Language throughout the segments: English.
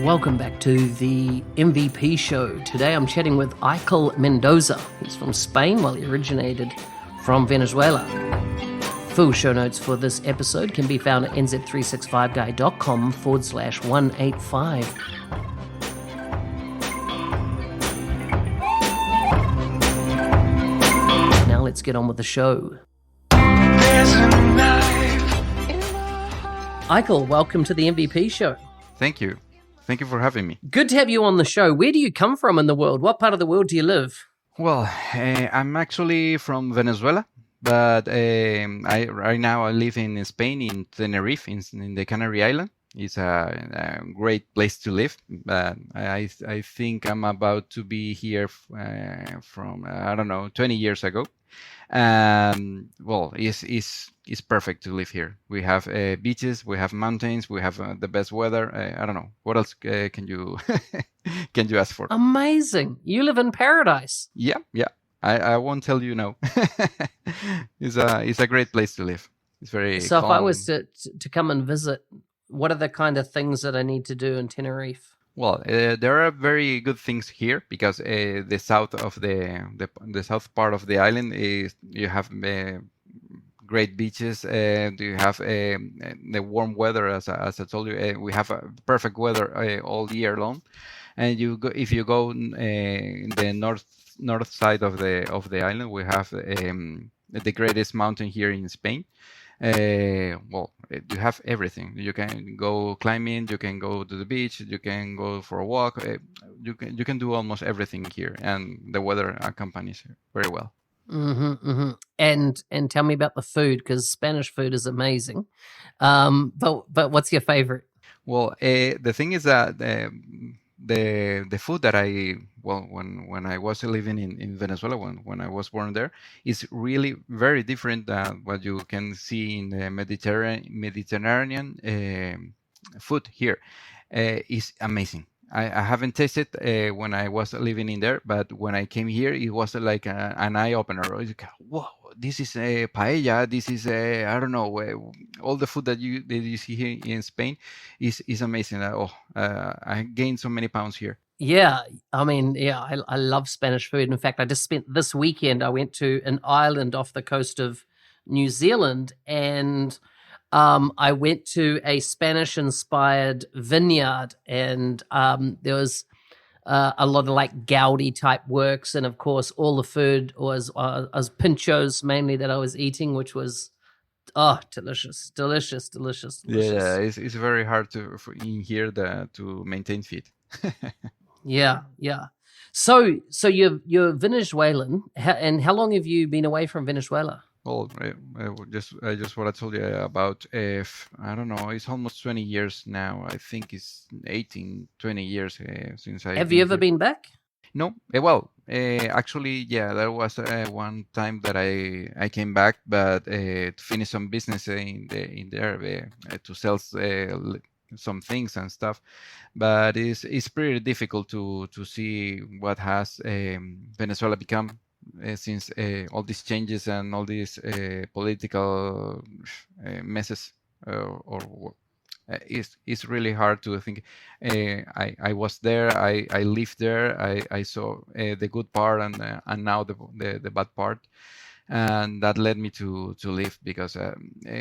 Welcome back to the MVP show. Today I'm chatting with Eickhel Mendoza. He's from Spain, while he originated from Venezuela. Full show notes for this episode can be found at nz365guy.com/185. Now let's get on with the show. Eickhel, welcome to the MVP show. Thank you. Thank you for having me. Good to have you on the show. Where do you come from in the world? What part of the world do you live? Well, I'm actually from Venezuela, but right now I live in Spain, in Tenerife, in the Canary Island. It's a great place to live, but I think I'm about to be here from 20 years ago. Well, it's perfect to live here. We have beaches, we have mountains, we have the best weather. I don't know what else can you can you ask for? Amazing! You live in paradise. Yeah. I won't tell you no. It's a great place to live. It's very So calm. if I was to come and visit, what are the kind of things that I need to do in Tenerife? Well, there are very good things here because the south of the south part of the island is you have great beaches. You have the warm weather, as I told you. We have perfect weather all year long, and if you go in the north side of the island, we have the greatest mountain here in Spain. Well, you have everything. You can go climbing, you can go to the beach, you can go for a walk. You can do almost everything here, and the weather accompanies it very well. And tell me about the food, because Spanish food is amazing. But what's your favorite? Well, the thing is that the food that when I was living in Venezuela, when I was born there, is really very different than what you can see in the Mediterranean food here. Is amazing. I haven't tasted when I was living in there, but when I came here, it was like an eye opener. It's like, whoa, this is paella. This is I don't know. All the food that you see here in Spain is amazing. I gained so many pounds here. Yeah, I mean, I love Spanish food. In fact, I just spent this weekend, I went to an island off the coast of New Zealand, and I went to a Spanish-inspired vineyard, and there was a lot of like Gaudi type works, and of course, all the food was pinchos mainly that I was eating, which was delicious. Yeah, it's very hard in here to maintain fit. Yeah. So you're Venezuelan, and how long have you been away from Venezuela? Well, just what I told you about, I don't know, it's almost 20 years now. I think it's 18, 20 years since I... Have you ever been back? No. Actually, yeah, there was one time that I came back, but to finish some business in there to sell some things and stuff. But it's pretty difficult to see what has Venezuela become. Since all these changes and all these political messes, it's really hard to think. I was there, I lived there, I saw the good part and now the bad part, and that led me to leave, because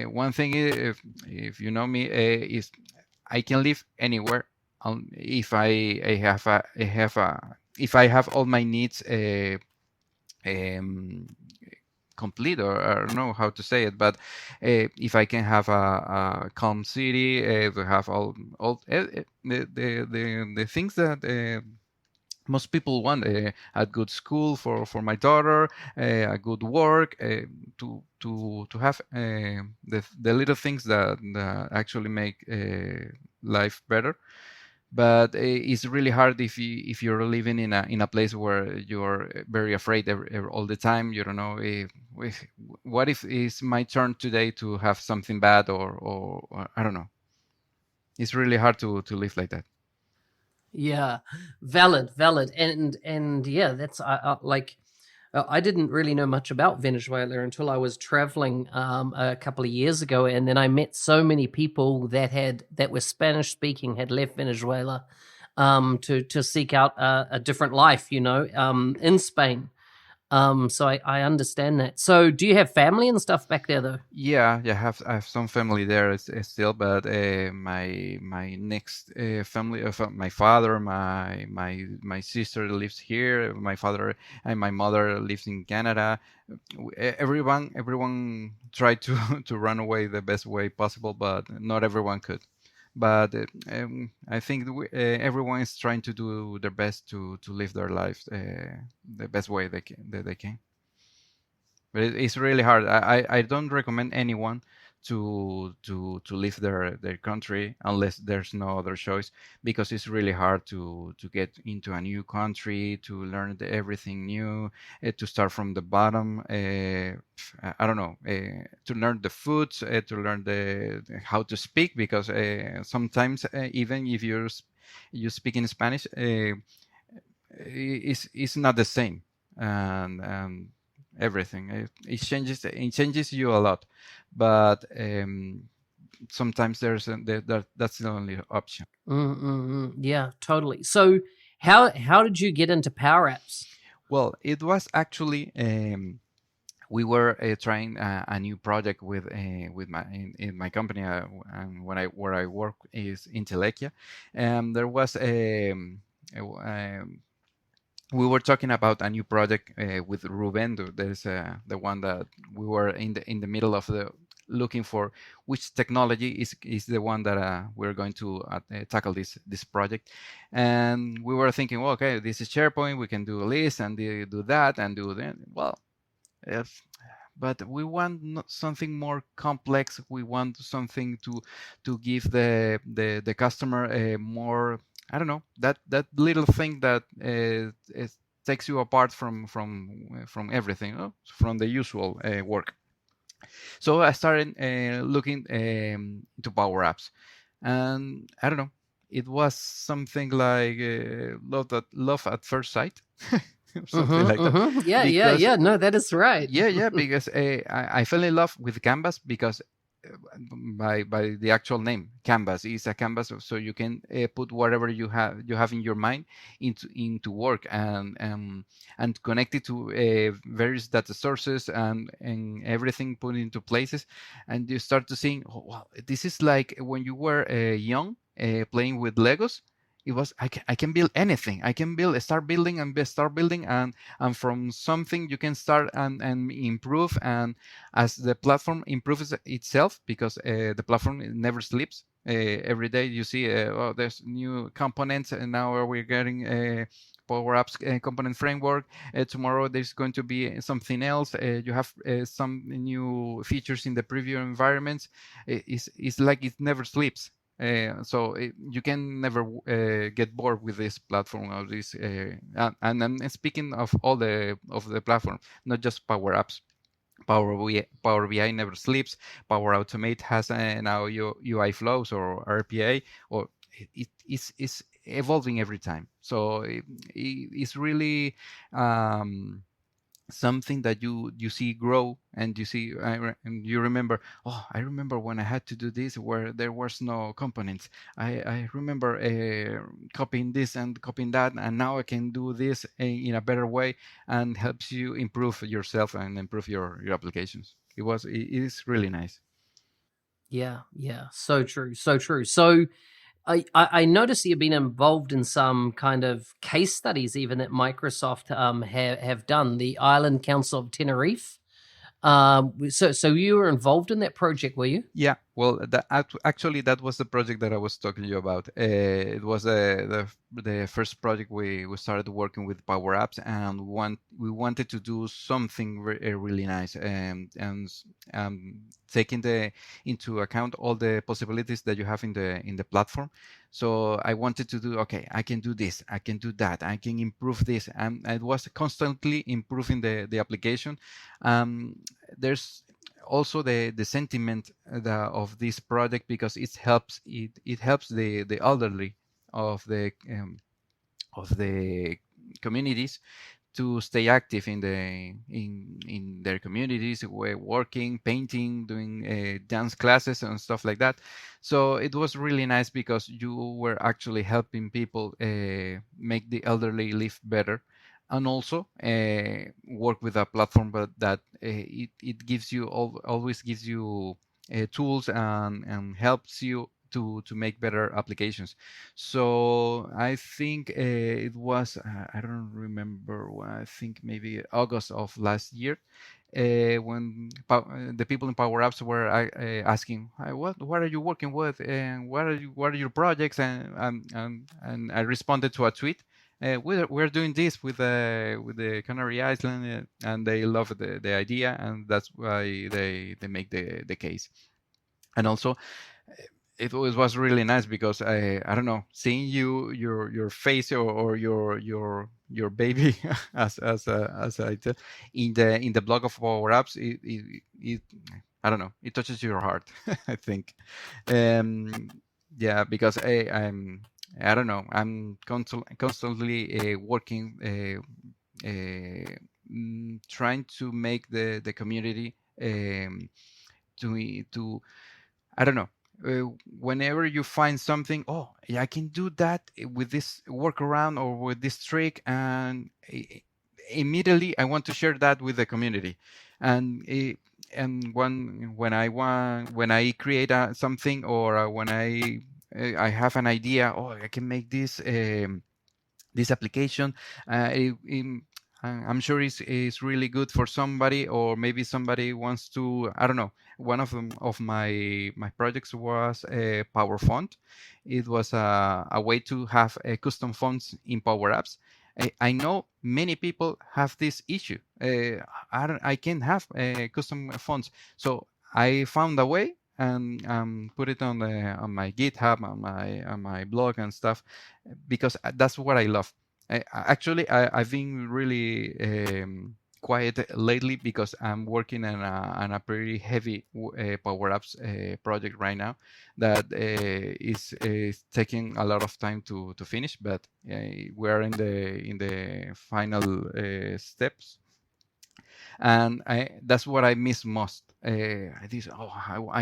one thing is, if you know me, is I can live anywhere if I have all my needs complete, or I don't know how to say it, but if I can have a calm city, to have all the things that most people want, a good school for my daughter, a good work, to have the little things that actually make life better. But it's really hard if you're living in a place where you're very afraid all the time. You don't know what if it's my turn today to have something bad, or I don't know. It's really hard to live like that. Yeah, valid, and yeah, that's like I didn't really know much about Venezuela until I was traveling a couple of years ago, and then I met so many people that were Spanish speaking, had left Venezuela, to seek out a different life, in Spain. So I understand that. So do you have family and stuff back there though? Yeah, yeah, I have some family there still, but my next family of my father, my sister lives here. My father and my mother lives in Canada. Everyone tried to to run away the best way possible, but not everyone could. But I think everyone is trying to do their best to live their lives the best way they can. But it's really hard. I don't recommend anyone to leave their country unless there's no other choice, because it's really hard to get into a new country, to learn everything new, to start from the bottom. I don't know, to learn the foods, to learn how to speak, because sometimes even if you speak in Spanish, it's not the same, and everything. It changes you a lot, but sometimes that's the only option. Yeah, totally. So how did you get into PowerApps? Well, it was actually we were trying a new project with in my company, and where I work is in Telequia, and there was we were talking about a new project with Ruben. There's the one that we were in the middle of the looking for which technology is the one that we're going to tackle this project. And we were thinking, well, okay, this is SharePoint, we can do a list and do that and do that. Well, if, but we want something more complex. We want something to give the customer a more, I don't know, that little thing that it takes you apart from everything, from the usual work. So I started looking into Power Apps, and I don't know, it was something like love at first sight, something like that, Yeah, yeah, because yeah. No, that is right. yeah, because I fell in love with Canvas because by the actual name, Canvas is a canvas, so you can put whatever you have in your mind into work, and connect it to various data sources, and everything put into places, and you start to think, oh, wow, this is like when you were young, playing with Legos. It was I can build anything. I can start building start building, and from something you can start and improve. And as the platform improves itself, because the platform never sleeps. Every day you see, oh, there's new components, and now we're getting Power Apps component framework. Tomorrow there's going to be something else. You have some new features in the preview environments. It's like it never sleeps. You can never get bored with this platform, or this. And I'm speaking of all the platform, not just Power Apps. Power BI never sleeps. Power Automate has now UI flows or RPA, or it's evolving every time. So it's really something that you see grow, and you see and you remember, oh, I remember when I had to do this where there was no components. I remember copying this and copying that, and now I can do this in a better way, and helps you improve yourself and improve your applications. It is really nice. Yeah, yeah. So true, so true. So I noticed you've been involved in some kind of case studies, even that Microsoft have done, the Island Council of Tenerife. So you were involved in that project, were you? Yeah, well, actually, that was the project that I was talking to you about. It was the first project we started working with Power Apps, and we wanted to do something really nice, taking into account all the possibilities that you have in the platform. So I wanted to do, okay, I can do this, I can do that, I can improve this, and it was constantly improving the application. There's also the sentiment of this project, because it helps the elderly of the communities to stay active in their communities, working, painting, doing dance classes and stuff like that. So it was really nice because you were actually helping people make the elderly live better, and also work with a platform that it gives you always gives you tools and helps you to make better applications. So I think it was I don't remember, I think maybe August of last year, when the people in PowerApps were asking, "Hi, what are you working with, and what are your projects?" And I responded to a tweet. We're doing this with the Canary Island, and they love the idea, and that's why they make the case. And also, was really nice because I don't know, seeing your face, or your baby as I tell, in the blog of Power Apps, it I don't know, it touches your heart. I think. um yeah, because I don't know, I'm constantly working, trying to make the community, to I don't know. Whenever you find something, oh, yeah, I can do that with this workaround or with this trick, and immediately I want to share that with the community. And when I create something, or when I have an idea, oh, I can make this application. I'm sure is really good for somebody, or maybe somebody wants to. I don't know. One of them of my projects was a Power Font. It was a way to have custom fonts in Power Apps. I know many people have this issue. I can't have custom fonts, so I found a way and put it on my GitHub, on my blog and stuff, because that's what I love. Actually, I've been really quiet lately because I'm working on a pretty heavy Power Apps project right now that is taking a lot of time to finish, but we're in the final steps, and that's what I miss most. I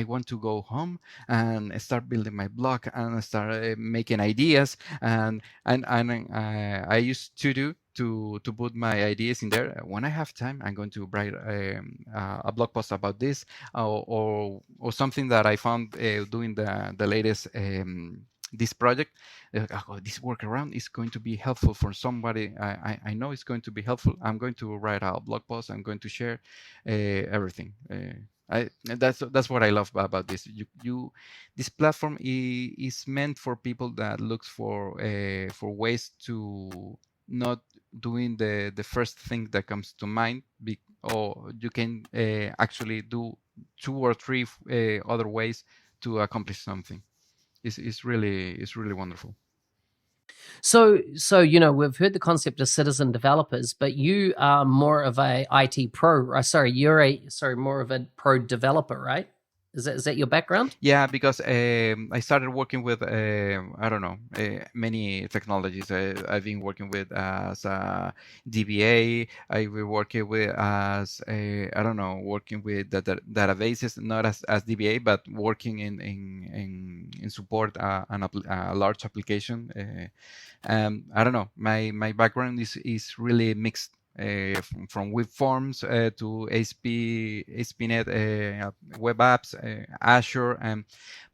want to go home and start building my blog and start making ideas, and I used to do to put my ideas in there. When I have time, I'm going to write a blog post about this, or something that I found doing the latest this project. Oh, this workaround is going to be helpful for somebody. I know it's going to be helpful. I'm going to write a blog post. I'm going to share everything. That's what I love about this. This platform is meant for people that looks for ways to not doing the first thing that comes to mind, or you can actually do two or three other ways to accomplish something. It's really wonderful. So we've heard the concept of citizen developers, but you are more of a IT pro. Sorry, more of a pro developer, right? Is that your background? Yeah, because I started working with I don't know, many technologies. I've been working with as a DBA. I've been working with as I don't know, working with databases, not as DBA, but working in support a large application. I don't know. My background is really mixed. From web forms to ASP.NET web apps, Azure,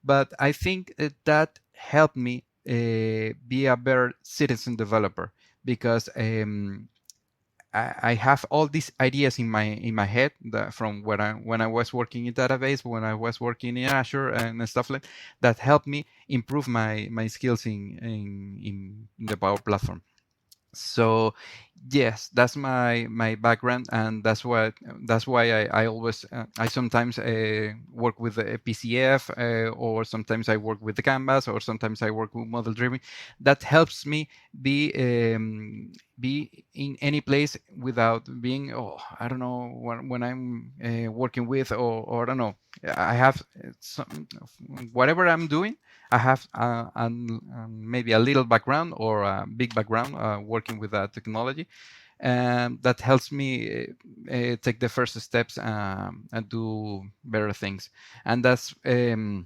but I think that helped me be a better citizen developer, because I have all these ideas in my head from when I was working in database, when I was working in Azure and stuff like that, helped me improve my skills in the Power Platform. So yes, that's my background, and that's why I always I sometimes work with a PCF, or sometimes I work with the canvas, or sometimes I work with model driven. That helps me be be in any place without being, oh, I don't know, when I'm working with, or I don't know, I have some, whatever I'm doing, I have maybe a little background or a big background working with that technology. that helps me take the first steps and do better things. And that's in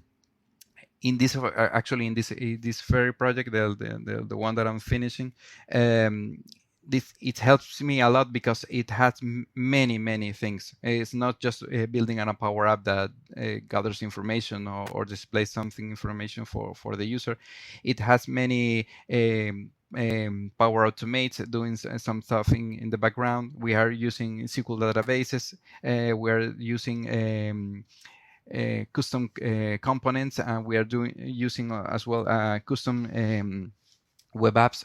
this actually in this very project, the one that I'm finishing. um, this it helps me a lot because it has many things. It's not just building on a power app that gathers information or displays something information for the user. It has many power automates doing some stuff in the background. We are using SQL databases. We're using custom components, and we are doing using as well custom web apps,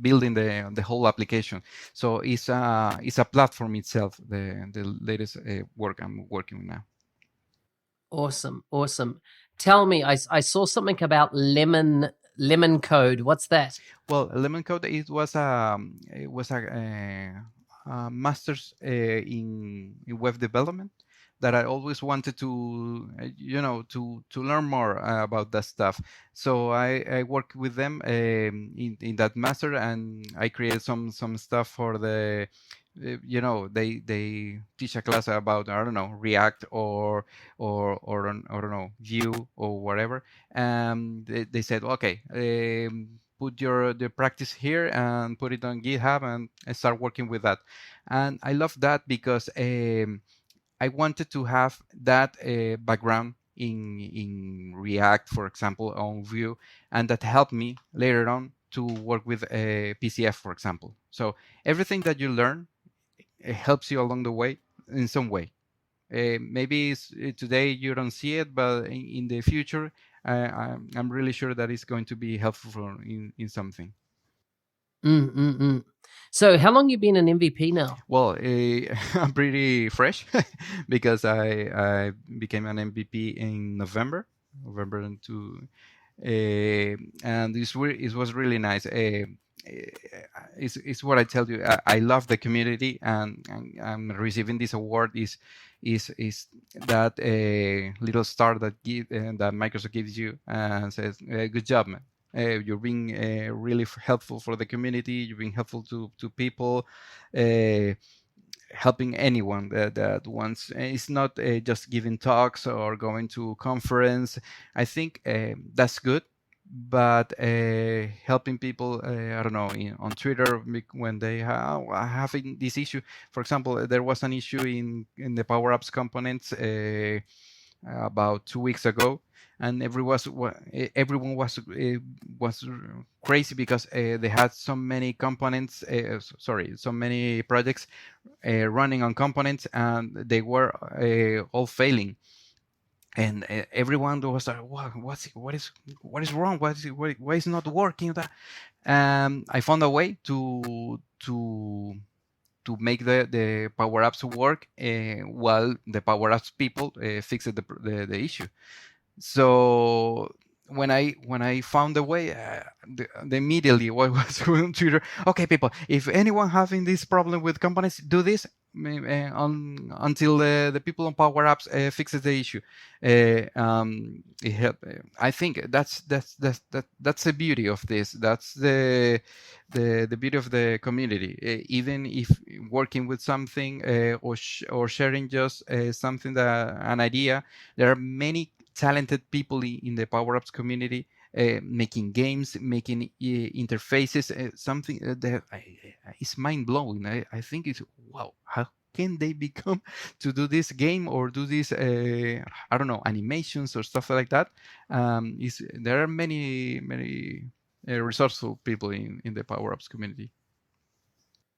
building the whole application. So it's a platform itself, the latest work I'm working with now. Awesome, awesome. Tell me, I saw something about lemon code. What's that? Well, Lemon Code, it was a master's in web development that I always wanted to to learn more about that stuff. So I worked with them in that master, and I created some stuff for the they teach a class about, I don't know, React or I don't know, Vue or whatever. They said, okay, put the practice here and put it on GitHub and start working with that. And I love that because I wanted to have that background in React, for example, on Vue, and that helped me later on to work with PCF, for example. So everything that you learn, it helps you along the way in some way. Maybe today you don't see it, but in the future, I'm really sure that it's going to be helpful in something. So how long you been an MVP now? Well, I'm pretty fresh because I became an MVP in November and it was really nice. It's what I tell you. I love the community, and receiving this award is that little star that Microsoft gives you and says, "Good job, man. You're being really helpful for the community. You're being helpful to people." Uh, Helping anyone that wants. It's not just giving talks or going to conference. I think that's good, but helping people, I don't know, on Twitter when they are having this issue. For example, there was an issue in the PowerApps components about 2 weeks ago, and everyone was crazy because they had so many components. Sorry, so many projects running on components, and they were all failing. And everyone was like, what is wrong? Why is not working? I found a way to make the Power Apps work while the Power Apps people fixed the issue. So when I found a way, the immediately what was on Twitter. Okay, people, if anyone having this problem with companies, do this until the people on Power Apps fixes the issue. It help, I think that's the beauty of this. That's the beauty of the community. Even if working with something or sharing just something an idea, there are many talented people in the PowerApps community making games, making interfaces, something that is mind blowing. I think it's wow. How can they become to do this game or do this? I don't know, animations or stuff like that. There are many resourceful people in the PowerApps community.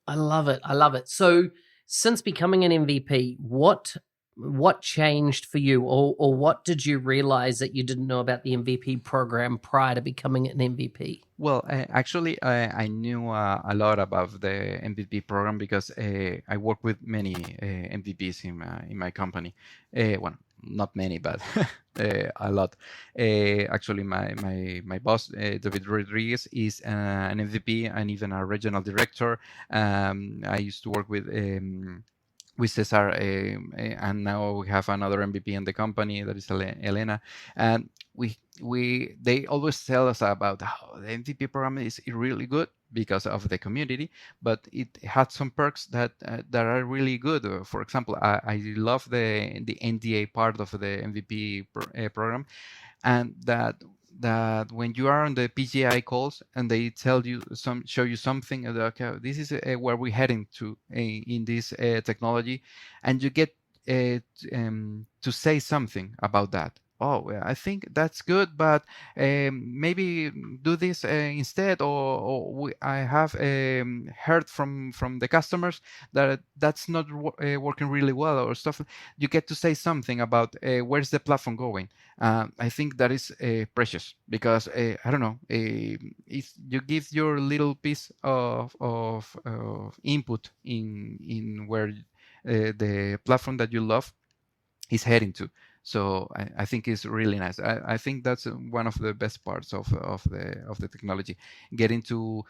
I love it. I love it. So since becoming an MVP, what changed for you, or what did you realize that you didn't know about the MVP program prior to becoming an MVP? Well, actually, I knew a lot about the MVP program because I work with many MVPs in my company. Well, not many, but a lot. Actually, my boss, David Rodriguez, is an MVP and even a regional director. I used to work with Cesar, and now we have another MVP in the company that is Elena, and they always tell us about how the MVP program is really good because of the community, but it had some perks that are really good. For example, I love the NDA part of the MVP program, and that when you are on the PGI calls and they tell you show you something, okay, this is where we're heading to in this technology, and you get to say something about that. Oh, well, I think that's good, but maybe do this instead. I have heard from the customers that that's not working really well or stuff. You get to say something about where's the platform going. I think that is precious because I don't know if you give your little piece of input in where the platform that you love is heading to. So I think it's really nice. I think that's one of the best parts of the technology, getting to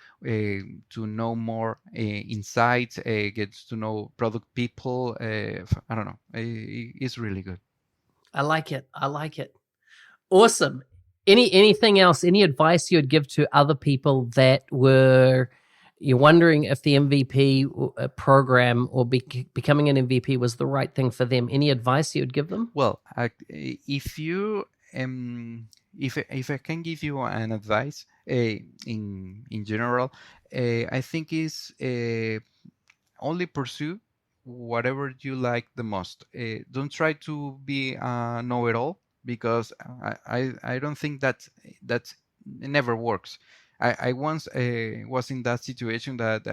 know more insights, gets to know product people. I don't know. It's really good. I like it. I like it. Awesome. Anything else? Any advice you would give to other people that were you're wondering if the MVP program or becoming an MVP was the right thing for them? Any advice you would give them? Well, if you if I can give you an advice in general, I think is only pursue whatever you like the most. Don't try to be a know-it-all because I don't think that never works. I once was in that situation that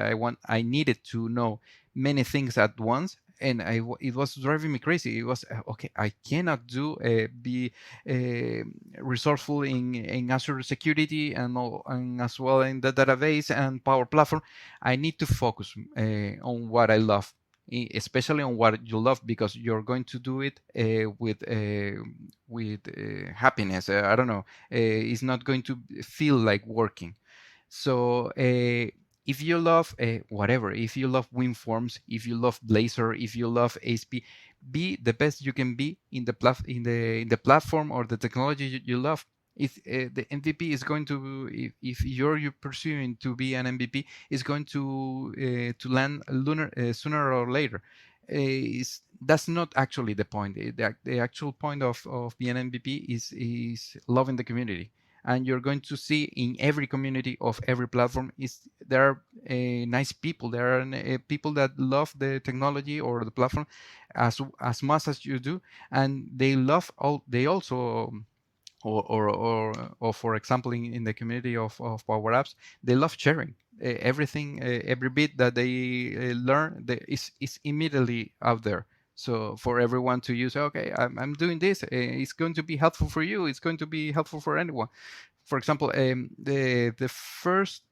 I needed to know many things at once, and it was driving me crazy. It was okay. I cannot be uh, resourceful in Azure security and as well in the database and Power Platform. I need to focus on what I love, especially on what you love, because you're going to do it with happiness. I don't know. It's not going to feel like working. So if you love whatever, if you love WinForms, if you love Blazor, if you love ASP, be the best you can be in the platform or the technology you love. If the MVP is going to, if you're pursuing to be an MVP, is going to land sooner or later. That's not actually the point. The actual point of being an MVP is loving the community, and you're going to see in every community of every platform is there are nice people. There are people that love the technology or the platform as much as you do, and they love all. They also or for example in the community of PowerApps, they love sharing everything, every bit that they learn is immediately out there. So for everyone to use, okay, I'm doing this, it's going to be helpful for you, it's going to be helpful for anyone. For example, the first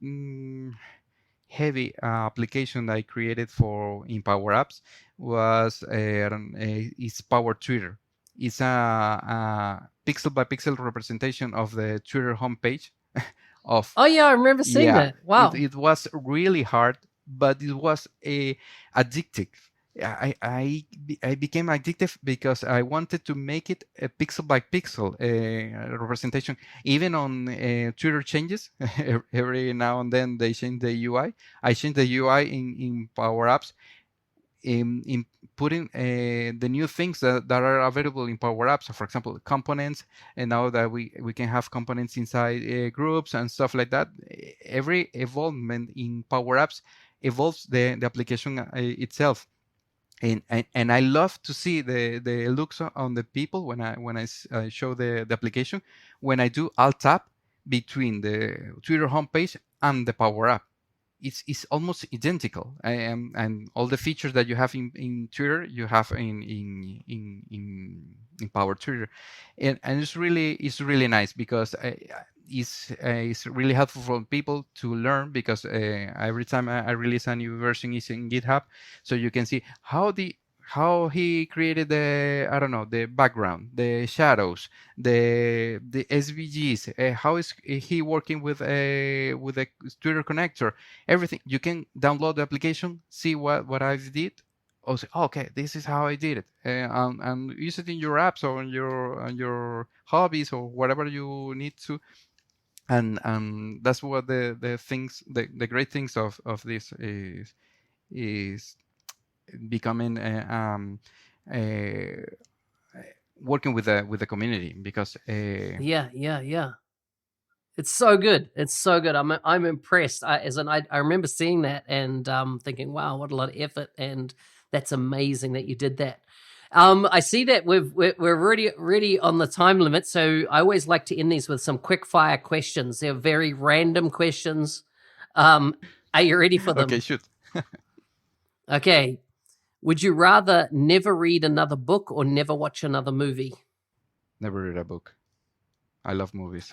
heavy application that I created for in PowerApps was is Power Twitter. It's a pixel by pixel representation of the Twitter homepage of. Oh yeah, I remember seeing Yeah, that. Wow. it was really hard, but it was addictive. I became addictive because I wanted to make it a pixel by pixel representation. Even on Twitter changes, every now and then they change the UI. I changed the UI in Power Apps in putting the new things that are available in Power Apps. So for example, components, and now that we can have components inside groups and stuff like that. Every evolvement in Power Apps evolves the application itself. And I love to see the looks on the people when I show the application, when I do alt tab between the Twitter homepage and the Power App. It's almost identical. And all the features that you have in Twitter, you have in Power Twitter, and it's really nice because it's really helpful for people to learn, because every time I release a new version is in GitHub, so you can see how he created the, I don't know, the background, the shadows, the SVGs, how is he working with a Twitter connector, everything. You can download the application, see what I did. Oh, say, okay, this is how I did it, and use it in your apps or on your hobbies or whatever you need to. and that's what the great things of this is becoming working with the community, because Yeah. It's so good. It's so good. I'm impressed. I remember seeing that and thinking, wow, what a lot of effort, and that's amazing that you did that. I see that we're already on the time limit, so I always like to end these with some quick fire questions. They're very random questions. Are you ready for them? Okay, shoot. Okay. Would you rather never read another book or never watch another movie? Never read a book. I love movies.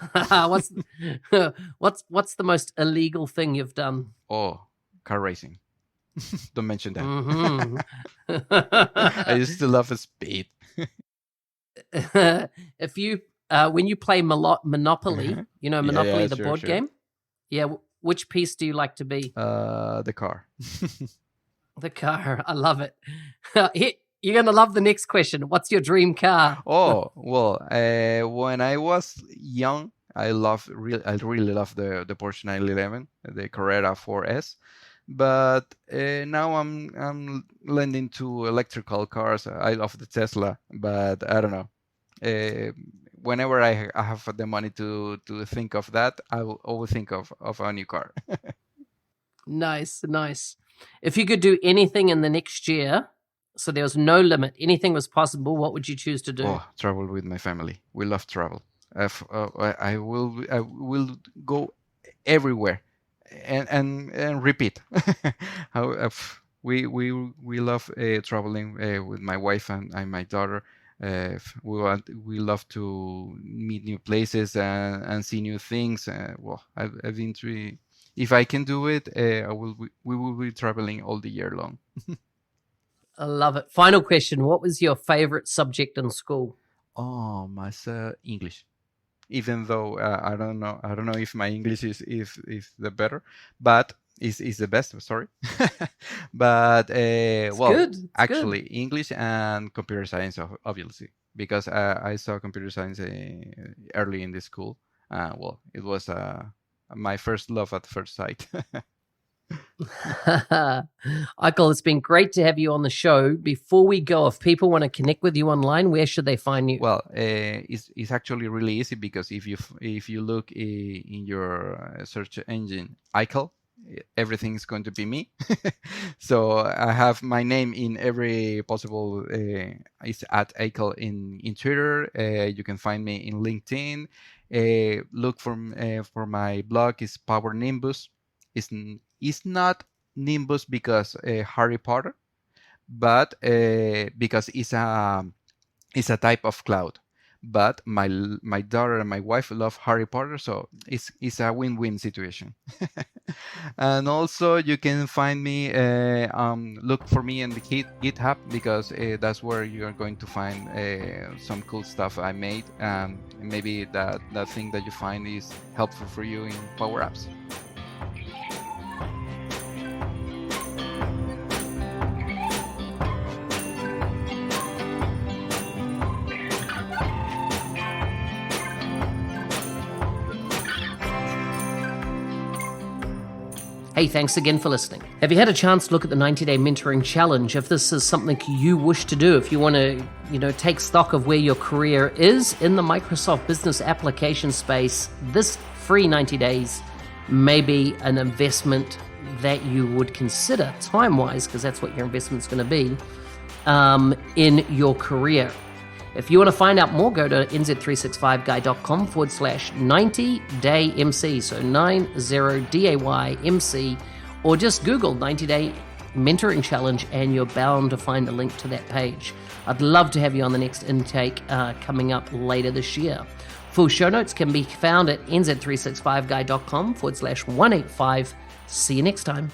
What's the most illegal thing you've done? Oh, car racing. Don't mention that. Mm-hmm. I used to love speed. If you when you play Monopoly, you know Monopoly, the board game. Yeah, which piece do you like to be? The car. The car. I love it. You're gonna love the next question. What's your dream car? Oh well, when I was young, I really loved the Porsche 911, the Carrera 4S. But now I'm lending to electrical cars. I love the Tesla, but I don't know. Whenever I have the money to think of that, I will always think of a new car. Nice. If you could do anything in the next year, so there was no limit, anything was possible, what would you choose to do? Oh, travel with my family. We love travel. I will go everywhere and repeat. We love traveling with my wife and my daughter. We love to meet new places and see new things. Well, I've been to. If I can do it, we will be traveling all the year long. I love it. Final question: what was your favorite subject in school? Oh, my English. Even though I don't know if my English is the better, but is the best. Sorry, but actually good. English and computer science, obviously, because I saw computer science early in the school. It was my first love at first sight. Eichel, it's been great to have you on the show. Before we go, if people want to connect with you online, where should they find you? Well, it's actually really easy, because if you look in your search engine, Eichel, everything is going to be me. So I have my name in every possible. It's at Eichel in Twitter. You can find me in LinkedIn. Look for my blog. Is Power Nimbus. It's not Nimbus because Harry Potter, but because it's a type of cloud. But my daughter and my wife love Harry Potter, so it's a win-win situation. And also you can find me, look for me in the GitHub, because that's where you're going to find some cool stuff I made. Maybe that thing that you find is helpful for you in PowerApps. Hey, thanks again for listening. Have you had a chance to look at the 90-day mentoring challenge? If this is something you wish to do, if you want to, take stock of where your career is in the Microsoft business application space, this free 90 days may be an investment that you would consider time-wise, because that's what your investment's going to be, in your career. If you want to find out more, go to nz365guy.com/90daymc, so 90daymc, or just Google 90-day mentoring challenge and you're bound to find a link to that page. I'd love to have you on the next intake coming up later this year. Full show notes can be found at nz365guy.com/185. See you next time.